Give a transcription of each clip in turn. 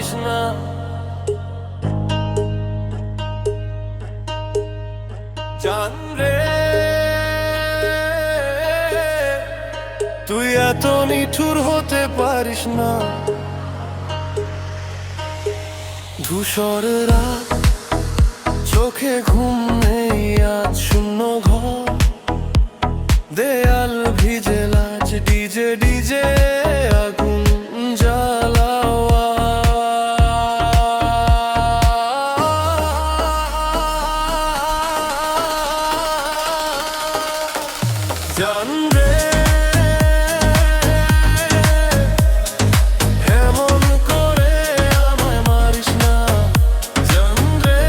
পারিস না। জান রে তুই এত নিঠুর হতে পারিস না। ধূসর রাত, চোখে ঘুম নেই, আজ শূন্য ঘর, দেয়াল ভিজে লাজ, ডিজে ডিজে আগুন জ্বালাও। জান রে এমন করে আমায় মারিস না। জান রে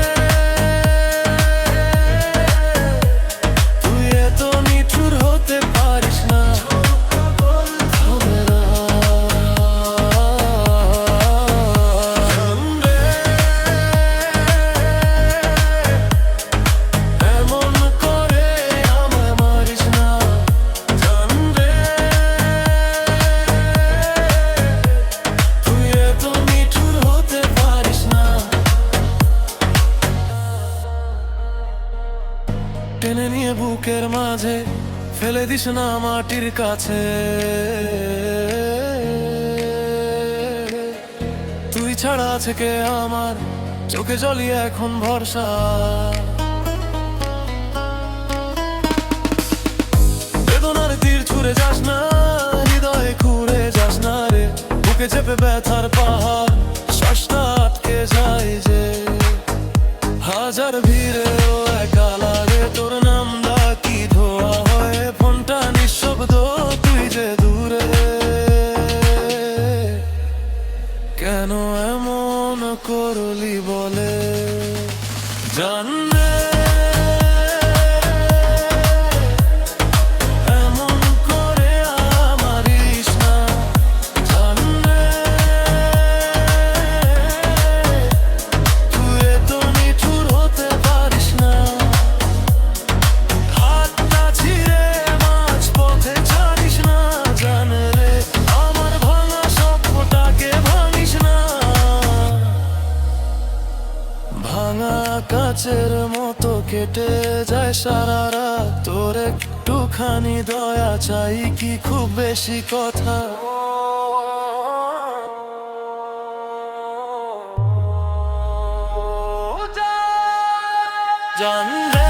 তুই এত নিঠুর হতে পারিস না। হবে না। জান রে এমন করে আমায় মারিস না। জান রে তুই এত নিঠুর হতে পারিস না। টেনে নিয়ে বুকের মাঝে ফেলে দিস না মাটির কাছে। তুই ছাড়া আছে কে আমার, চোখে জলি এখন ভরসা। বেদনার তীর ছুঁড়ে যাস না, হৃদয়ে খুঁড়ে যাস না রে। বুকে চেপে ব্যথার পাহাড়, শ্বাসটা আটকে যায় যে। হাজার ভিড়েও একা লাগে তোর নাম ডাকি, ধোয়া হয়ে ফোনটা নিঃশব্দ, তুই যে দূরে। কেন এমন করলি বলে জান রে এমন করে আমারিস না। জান রে তুই এত নিঠুর হতে পারিস না। হাতটা ছিঁড়ে মাঝ পথে ছাড়িস না। জান রে আমার ভাঙা স্বপ্নটাকে ভাঙিস না। ভাঙা কাচের মতো কেটে যায় সারা রাত, তোর একটুখানি দয়া চাই, কি খুব বেশি কথা। জান রে